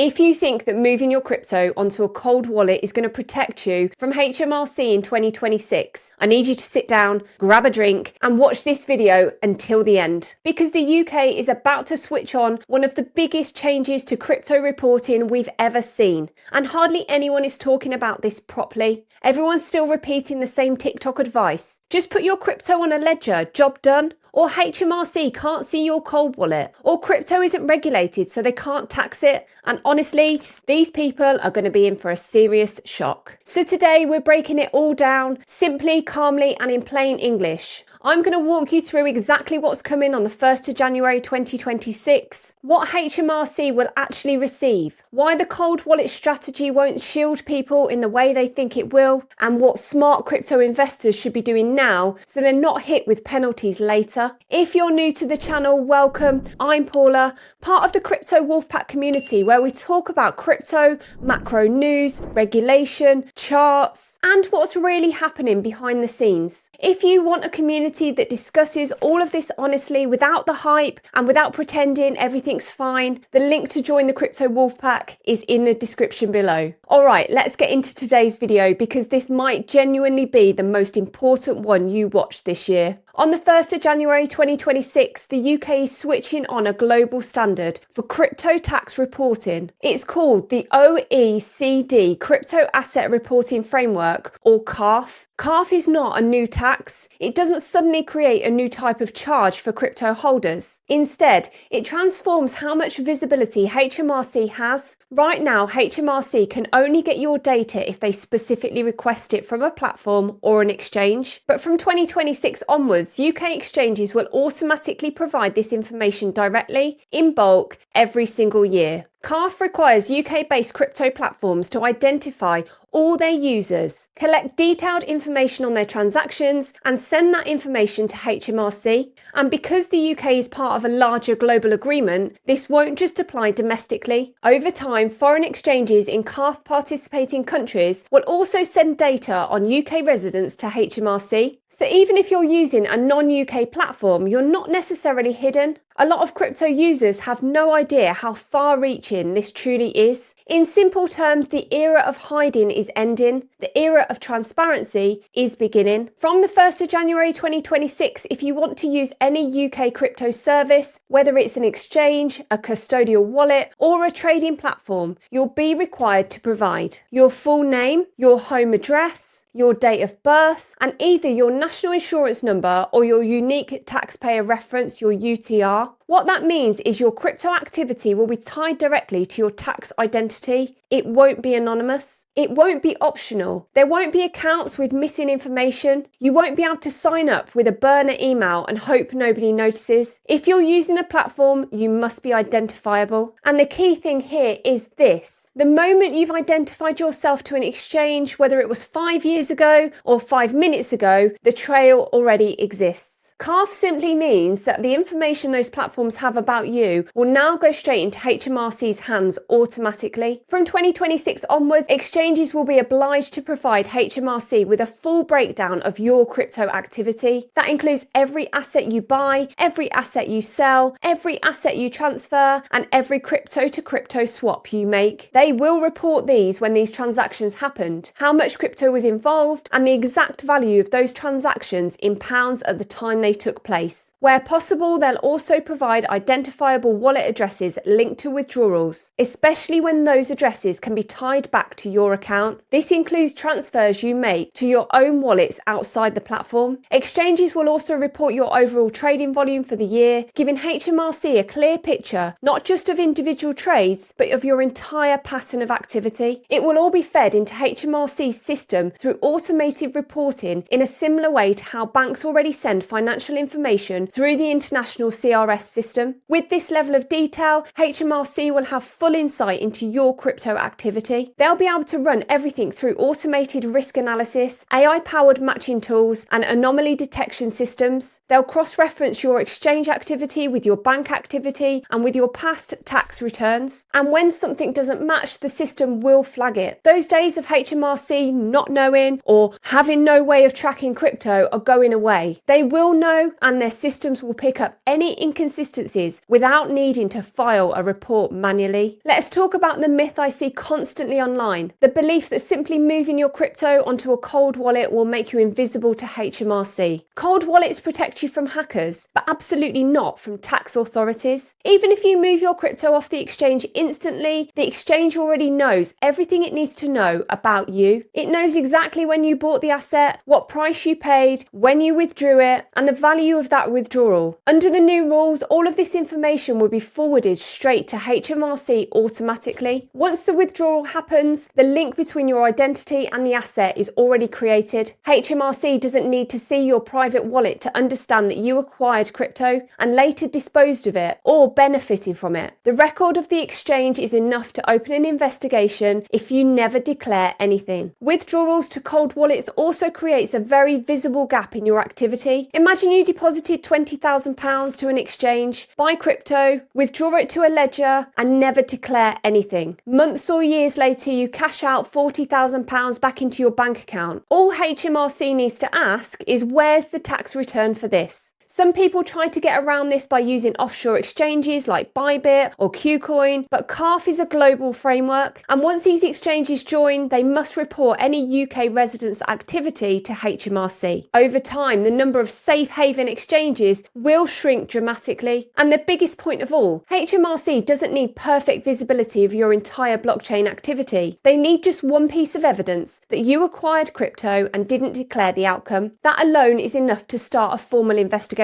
If you think that moving your crypto onto a cold wallet is going to protect you from HMRC in 2026, I need you to sit down, grab a drink, and watch this video until the end. Because the UK is about to switch on one of the biggest changes to crypto reporting we've ever seen. And hardly anyone is talking about this properly. Everyone's still repeating the same TikTok advice. Just put your crypto on a ledger, job done. Or HMRC can't see your cold wallet, or crypto isn't regulated so they can't tax it. And honestly, these people are going to be in for a serious shock. So today we're breaking it all down, simply, calmly, and in plain English. I'm going to walk you through exactly what's coming on the 1st of January 2026, what HMRC will actually receive, why the cold wallet strategy won't shield people in the way they think it will, and what smart crypto investors should be doing now so they're not hit with penalties later. If you're new to the channel, welcome. I'm Paula, part of the Crypto WOLFPACK community where we talk about crypto, macro news, regulation, charts, and what's really happening behind the scenes. If you want a community that discusses all of this honestly without the hype and without pretending everything's fine, the link to join the Crypto WOLFPACK is in the description below. Alright, let's get into today's video because this might genuinely be the most important one you watch this year. On the 1st of January 2026, the UK is switching on a global standard for crypto tax reporting. It's called the OECD Crypto Asset Reporting Framework, or CARF. CARF is not a new tax. It doesn't suddenly create a new type of charge for crypto holders. Instead, it transforms how much visibility HMRC has. Right now, HMRC can only get your data if they specifically request it from a platform or an exchange. But from 2026 onwards, UK exchanges will automatically provide this information directly, in bulk, every single year. CARF requires UK-based crypto platforms to identify all their users, collect detailed information on their transactions, and send that information to HMRC. And because the UK is part of a larger global agreement, this won't just apply domestically. Over time, foreign exchanges in CARF participating countries will also send data on UK residents to HMRC. So even if you're using a non-UK platform, you're not necessarily hidden. A lot of crypto users have no idea how far-reaching this truly is. In simple terms, the era of hiding is ending. The era of transparency is beginning. From the 1st of January 2026, if you want to use any UK crypto service, whether it's an exchange, a custodial wallet, or a trading platform, you'll be required to provide your full name, your home address, your date of birth, and either your national insurance number or your unique taxpayer reference, your UTR. What that means is your crypto activity will be tied directly to your tax identity. It won't be anonymous. It won't be optional. There won't be accounts with missing information. You won't be able to sign up with a burner email and hope nobody notices. If you're using a platform, you must be identifiable. And the key thing here is this. The moment you've identified yourself to an exchange, whether it was 5 years ago or 5 minutes ago, the trail already exists. CARF simply means that the information those platforms have about you will now go straight into HMRC's hands automatically. From 2026 onwards, exchanges will be obliged to provide HMRC with a full breakdown of your crypto activity. That includes every asset you buy, every asset you sell, every asset you transfer, and every crypto-to-crypto swap you make. They will report these when these transactions happened, how much crypto was involved, and the exact value of those transactions in pounds at the time they took place. Where possible, they'll also provide identifiable wallet addresses linked to withdrawals, especially when those addresses can be tied back to your account. This includes transfers you make to your own wallets outside the platform. Exchanges will also report your overall trading volume for the year, giving HMRC a clear picture, not just of individual trades, but of your entire pattern of activity. It will all be fed into HMRC's system through automated reporting in a similar way to how banks already send financial information through the international CRS system. With this level of detail, HMRC will have full insight into your crypto activity. They'll be able to run everything through automated risk analysis, AI-powered matching tools, and anomaly detection systems. They'll cross-reference your exchange activity with your bank activity and with your past tax returns. And when something doesn't match, the system will flag it. Those days of HMRC not knowing or having no way of tracking crypto are going away. They will know know, and their systems will pick up any inconsistencies without needing to file a report manually. Let's talk about the myth I see constantly online, the belief that simply moving your crypto onto a cold wallet will make you invisible to HMRC. Cold wallets protect you from hackers, but absolutely not from tax authorities. Even if you move your crypto off the exchange instantly, the exchange already knows everything it needs to know about you. It knows exactly when you bought the asset, what price you paid, when you withdrew it, and the value of that withdrawal. Under the new rules, all of this information will be forwarded straight to HMRC automatically. Once the withdrawal happens, the link between your identity and the asset is already created. HMRC doesn't need to see your private wallet to understand that you acquired crypto and later disposed of it or benefited from it. The record of the exchange is enough to open an investigation if you never declare anything. Withdrawals to cold wallets also creates a very visible gap in your activity. Imagine you deposited £20,000 to an exchange, buy crypto, withdraw it to a ledger, and never declare anything. Months or years later, you cash out £40,000 back into your bank account. All HMRC needs to ask is, where's the tax return for this? Some people try to get around this by using offshore exchanges like Bybit or KuCoin, but CARF is a global framework, and once these exchanges join, they must report any UK residents' activity to HMRC. Over time, the number of safe haven exchanges will shrink dramatically. And the biggest point of all, HMRC doesn't need perfect visibility of your entire blockchain activity. They need just one piece of evidence that you acquired crypto and didn't declare the outcome. That alone is enough to start a formal investigation.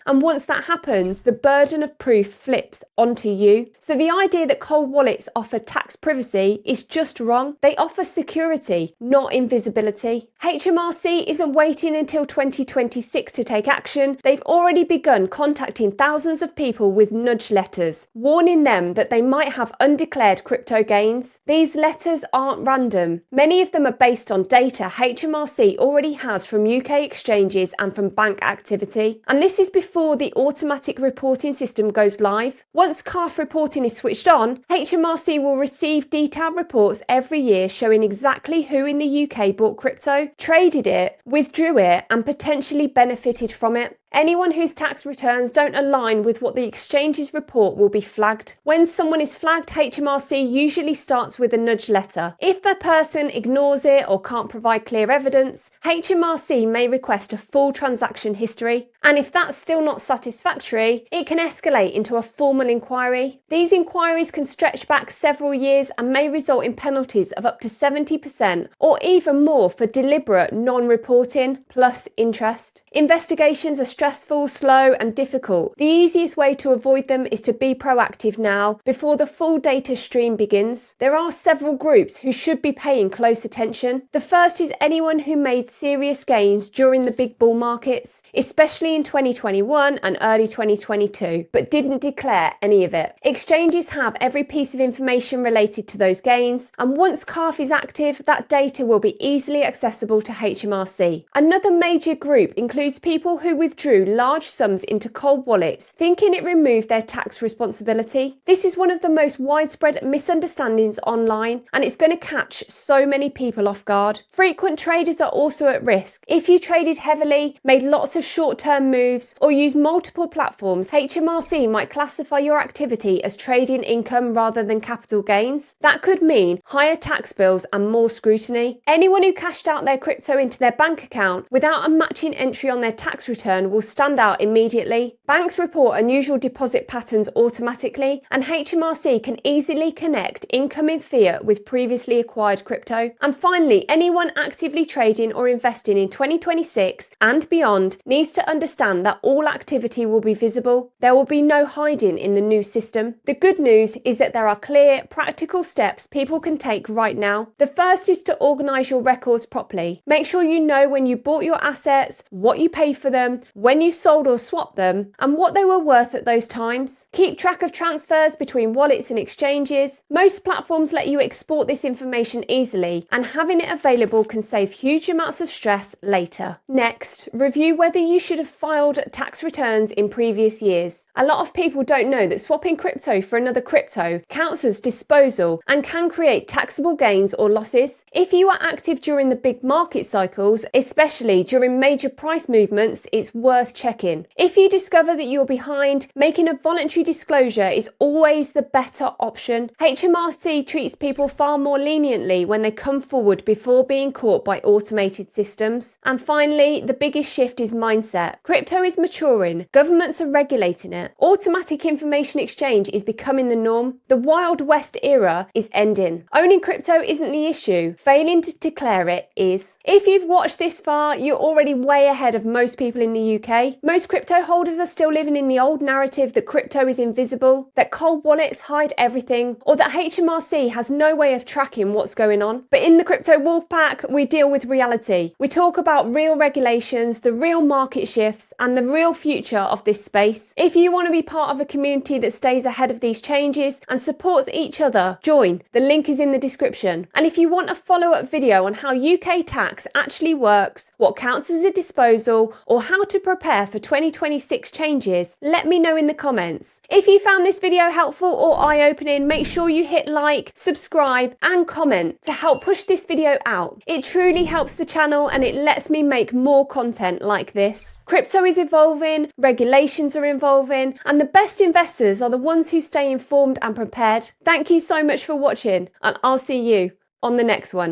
And once that happens, the burden of proof flips onto you. So the idea that cold wallets offer tax privacy is just wrong. They offer security, not invisibility. HMRC isn't waiting until 2026 to take action. They've already begun contacting thousands of people with nudge letters, warning them that they might have undeclared crypto gains. These letters aren't random. Many of them are based on data HMRC already has from UK exchanges and from bank activity. And this is before the automatic reporting system goes live. Once CARF reporting is switched on, HMRC will receive detailed reports every year showing exactly who in the UK bought crypto, traded it, withdrew it, and potentially benefited from it. Anyone whose tax returns don't align with what the exchanges report will be flagged. When someone is flagged, HMRC usually starts with a nudge letter. If the person ignores it or can't provide clear evidence, HMRC may request a full transaction history. And if that's still not satisfactory, it can escalate into a formal inquiry. These inquiries can stretch back several years and may result in penalties of up to 70% or even more for deliberate non-reporting plus interest. Investigations are stressful, slow, and difficult. The easiest way to avoid them is to be proactive now, before the full data stream begins. There are several groups who should be paying close attention. The first is anyone who made serious gains during the big bull markets, especially in 2021 and early 2022, but didn't declare any of it. Exchanges have every piece of information related to those gains, and once CARF is active, that data will be easily accessible to HMRC. Another major group includes people who withdrew large sums into cold wallets, thinking it removed their tax responsibility. This is one of the most widespread misunderstandings online, and it's going to catch so many people off guard. Frequent traders are also at risk. If you traded heavily, made lots of short-term moves, or used multiple platforms, HMRC might classify your activity as trading income rather than capital gains. That could mean higher tax bills and more scrutiny. Anyone who cashed out their crypto into their bank account without a matching entry on their tax return will stand out immediately. Banks report unusual deposit patterns automatically, and HMRC can easily connect incoming fiat with previously acquired crypto. And finally, anyone actively trading or investing in 2026 and beyond needs to understand that all activity will be visible. There will be no hiding in the new system. The good news is that there are clear, practical steps people can take right now. The first is to organise your records properly. Make sure you know when you bought your assets, what you paid for them, when you sold or swapped them, and what they were worth at those times. Keep track of transfers between wallets and exchanges. Most platforms let you export this information easily, and having it available can save huge amounts of stress later. Next, review whether you should have filed tax returns in previous years. A lot of people don't know that swapping crypto for another crypto counts as disposal and can create taxable gains or losses. If you are active during the big market cycles, especially during major price movements, it's worth worth checking. If you discover that you're behind, making a voluntary disclosure is always the better option. HMRC treats people far more leniently when they come forward before being caught by automated systems. And finally, the biggest shift is mindset. Crypto is maturing, governments are regulating it, automatic information exchange is becoming the norm, the Wild West era is ending. Owning crypto isn't the issue, failing to declare it is. If you've watched this far, you're already way ahead of most people in the UK. Most crypto holders are still living in the old narrative that crypto is invisible, that cold wallets hide everything, or that HMRC has no way of tracking what's going on. But in the Crypto Wolf Pack, we deal with reality. We talk about real regulations, the real market shifts, and the real future of this space. If you want to be part of a community that stays ahead of these changes and supports each other, join. The link is in the description. And if you want a follow-up video on how UK tax actually works, what counts as a disposal, or how to prepare for 2026 changes, let me know in the comments. If you found this video helpful or eye-opening, make sure you hit like, subscribe, and comment to help push this video out. It truly helps the channel and it lets me make more content like this. Crypto is evolving, regulations are evolving, and the best investors are the ones who stay informed and prepared. Thank you so much for watching, and I'll see you on the next one.